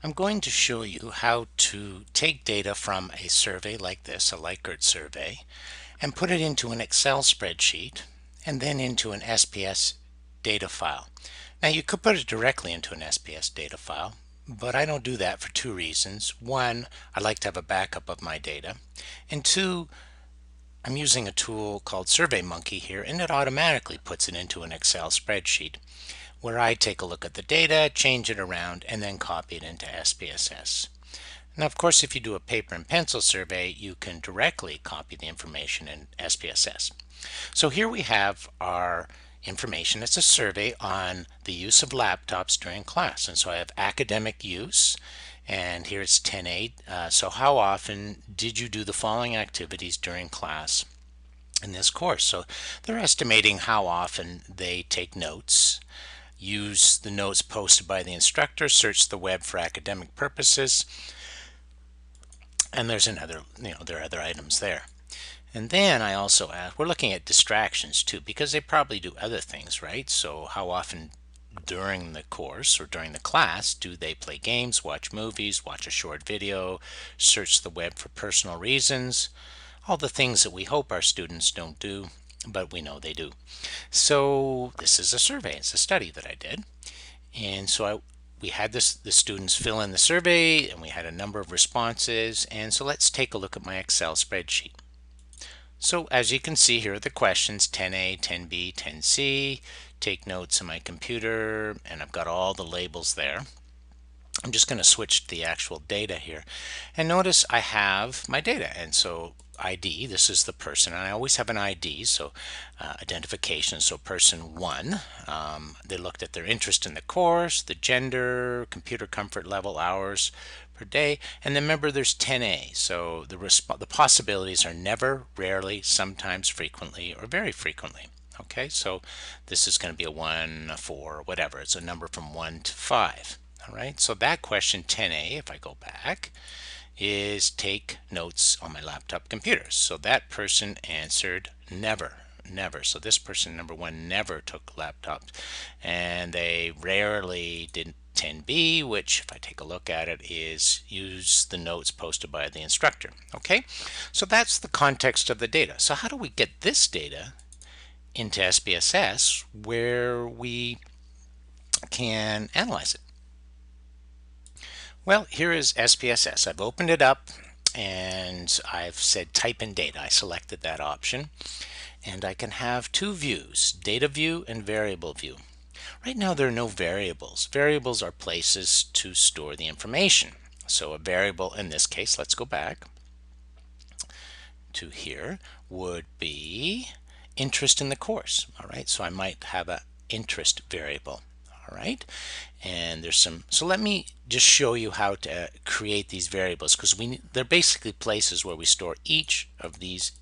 I'm going to show you how to take data from a survey like this, a Likert survey, and put it into an Excel spreadsheet and then into an SPS data file. Now you could put it directly into an SPS data file, but I don't do that for two reasons. One, I like to have a backup of my data, and two, I'm using a tool called SurveyMonkey here, and it automatically puts it into an Excel spreadsheet where I take a look at the data, change it around, and then copy it into SPSS. Now, of course, if you do a paper and pencil survey, you can directly copy the information in SPSS. So here we have our information. It's a survey on the use of laptops during class. And so I have academic use, and here it's 10A. So how often did you do the following activities during class in this course? So they're estimating how often they take notes, use the notes posted by the instructor, search the web for academic purposes, and there's another, there are other items there. And then I also ask, we're looking at distractions too, because they probably do other things, right? So how often during the course or during the class do they play games, watch movies, watch a short video, search the web for personal reasons, all the things that we hope our students don't do, but we know they do. So this is a survey, it's a study that I did. And so we had the students fill in the survey, and we had a number of responses. And so let's take a look at my Excel spreadsheet. So as you can see, here are the questions: 10A, 10B, 10C. Take notes on my computer, and I've got all the labels there. I'm just going to switch to the actual data here, and notice I have my data. And so ID, this is the person, and I always have an ID, so identification. So person 1, they looked at their interest in the course, the gender, computer comfort level, hours per day, and then remember there's 10A, so the possibilities are never, rarely, sometimes, frequently, or very frequently. Okay, so this is going to be a 1, a 4, whatever. It's a number from 1 to 5. All right, so that question 10A, if I go back, is take notes on my laptop computer. So that person answered never, never. So this person, number 1, never took laptops, and they rarely did 10B, which, if I take a look at it, is use the notes posted by the instructor. Okay, so that's the context of the data. So how do we get this data into SPSS where we can analyze it? Well, here is SPSS. I've opened it up and I've said type in data. I selected that option, and I can have two views, data view and variable view. Right now there are no variables. Variables are places to store the information. So a variable in this case, let's go back to here, would be interest in the course. All right, so I might have an interest variable. All right, and there's some, so let me just show you how to create these variables, because they're basically places where we store each of these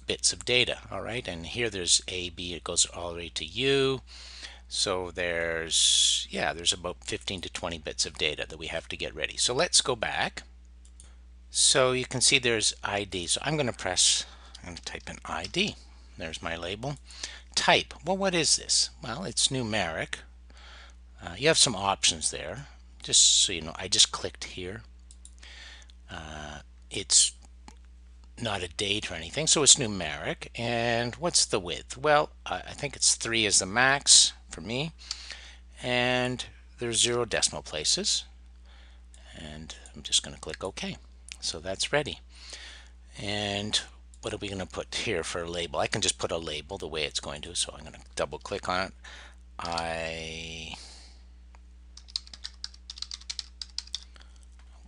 bits of data. All right, and here there's A, B, it goes all the way to U. So there's about 15 to 20 bits of data that we have to get ready. So let's go back. So you can see there's ID. So I'm going to type in ID. There's my label. Type. Well, what is this? Well, it's numeric. You have some options there. Just so you know, I just clicked here. It's not a date or anything, so it's numeric. And what's the width? Well, I think it's 3 is the max for me. And there's 0 decimal places. And I'm just going to click OK. So that's ready. And what are we going to put here for a label? I can just put a label the way it's going to, so I'm going to double click on it.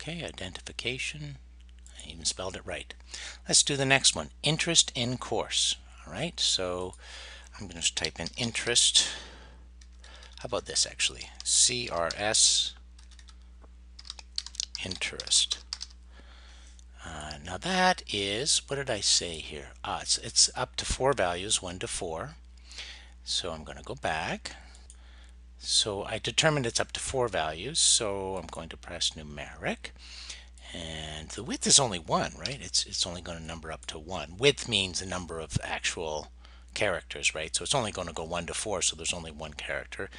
Okay, identification. I even spelled it right. Let's do the next one, interest in course. All right, so I'm going to type in interest. How about this actually? CRS interest. Now that is, what did I say here? It's up to 4 values, 1 to 4. So I'm going to go back. So I determined it's up to 4 values, so I'm going to press numeric. And the width is only 1, right? It's only going to number up to 1. Width means the number of actual characters, right? So it's only going to go 1 to 4, so there's only 1 character,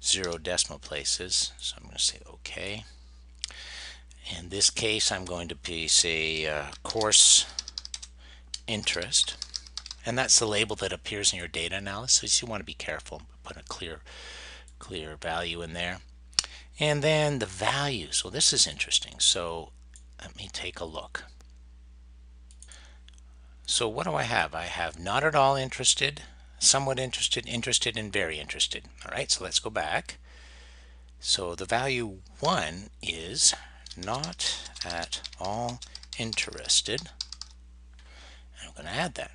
0 decimal places. So I'm going to say OK. Okay. In this case, I'm going to say course interest, and that's the label that appears in your data analysis. You want to be careful, put a clear value in there. And then the value. So this is interesting. So let me take a look. So what do I have? I have not at all interested, somewhat interested, interested, and very interested. All right, so let's go back. So the value 1 is not at all interested. I'm going to add that.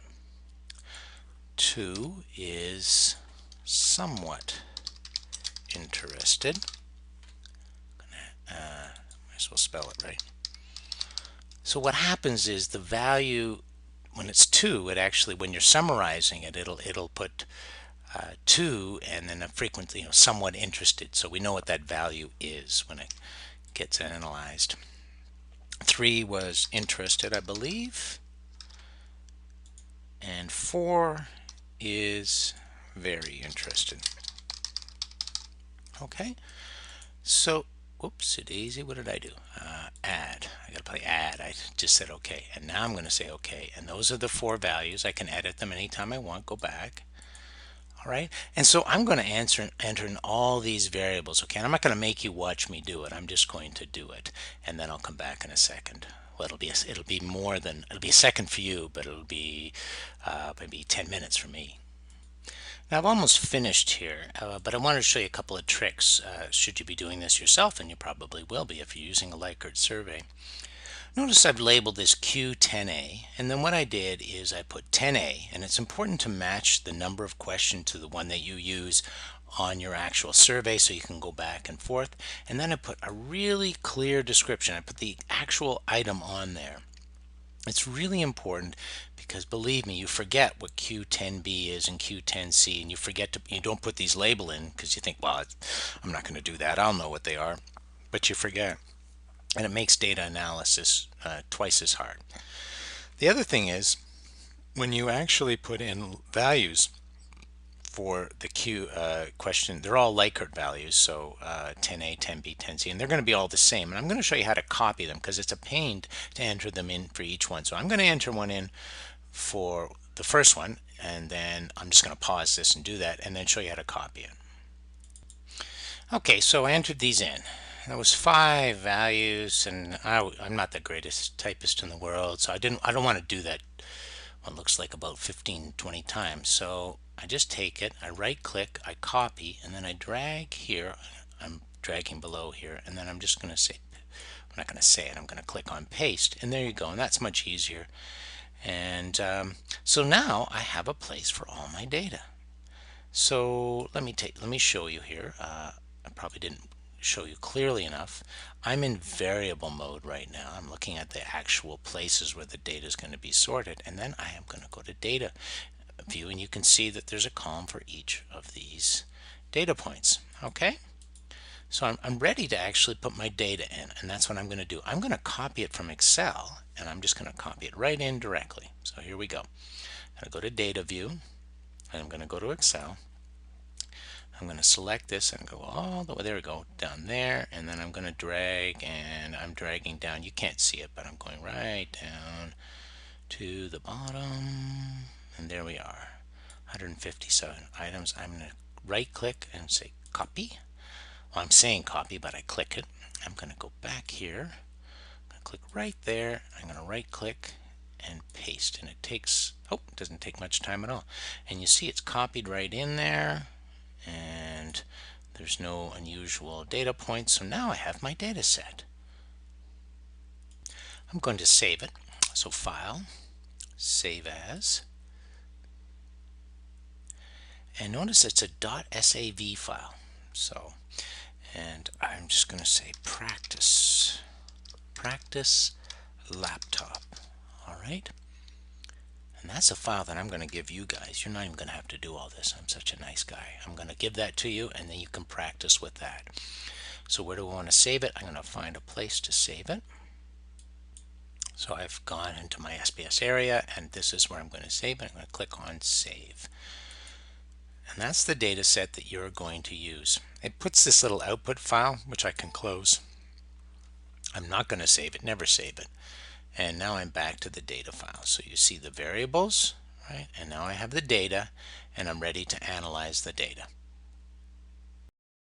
2 is somewhat interested. Might as well spell it right. So what happens is the value, when it's 2, it actually, when you're summarizing it, it'll put 2 and then a frequency, somewhat interested. So we know what that value is when it gets analyzed. 3 was interested, I believe. And 4 is very interested. Okay, so whoopsie daisy, what did I do? Add. I gotta play add. I just said okay, and now I'm going to say okay, and those are the 4 values. I can edit them anytime I want. Go back. All right, and so I'm going to enter in all these variables. Okay, and I'm not going to make you watch me do it. I'm just going to do it, and then I'll come back in a second. Well, it'll be a second for you, but it'll be maybe 10 minutes for me. Now I've almost finished here, but I wanted to show you a couple of tricks should you be doing this yourself, and you probably will be if you're using a Likert survey. Notice I've labeled this Q10A, and then what I did is I put 10A, and it's important to match the number of questions to the one that you use on your actual survey so you can go back and forth. And then I put a really clear description. I put the actual item on there. It's really important because believe me, you forget what Q10B is and Q10C, and you don't put these label in because you think, well, I'm not going to do that. I'll know what they are, but you forget. And it makes data analysis twice as hard. The other thing is when you actually put in values for the Q question, they're all Likert values, so 10A, 10B, 10C, and they're going to be all the same. And I'm going to show you how to copy them because it's a pain to enter them in for each one. So I'm going to enter one in for the first one, and then I'm just going to pause this and do that, and then show you how to copy it. Okay, so I entered these in. There was 5 values, and I'm not the greatest typist in the world, so I don't want to do that what looks like about 15-20 times. So I just take it, I right click, I copy, and then I drag here. I'm dragging below here, and then I'm just going to say, I'm not going to say it, I'm going to click on paste, and there you go, and that's much easier. And so now I have a place for all my data. So let me show you here. I probably didn't show you clearly enough. I'm in variable mode right now. I'm looking at the actual places where the data is going to be sorted, and then I am going to go to data view, and you can see that there's a column for each of these data points. Okay, so I'm ready to actually put my data in, and that's what I'm going to do. I'm going to copy it from Excel, and I'm just going to copy it right in directly. So here we go. I'm going to go to data view, and I'm going to go to Excel. I'm going to select this and go all the way, there we go, down there, and then I'm going to drag, and I'm dragging down. You can't see it, but I'm going right down to the bottom, and there we are, 157 items. I'm going to right click and say copy. Well, I'm saying copy, but I click it. I'm going to go back here, I'm going to click right there, I'm going to right click and paste, and it doesn't take much time at all, and you see it's copied right in there, and there's no unusual data points. So now I have my data set. I'm going to save it. So File, Save As, and notice it's a .sav file. So, and I'm just going to say practice laptop. All right. And that's a file that I'm going to give you guys. You're not even going to have to do all this. I'm such a nice guy. I'm going to give that to you, and then you can practice with that. So where do I want to save it? I'm going to find a place to save it. So I've gone into my SPS area, and this is where I'm going to save it. I'm going to click on Save. And that's the data set that you're going to use. It puts this little output file, which I can close. I'm not going to save it, never save it. And now I'm back to the data file. So you see the variables, right? And now I have the data, and I'm ready to analyze the data.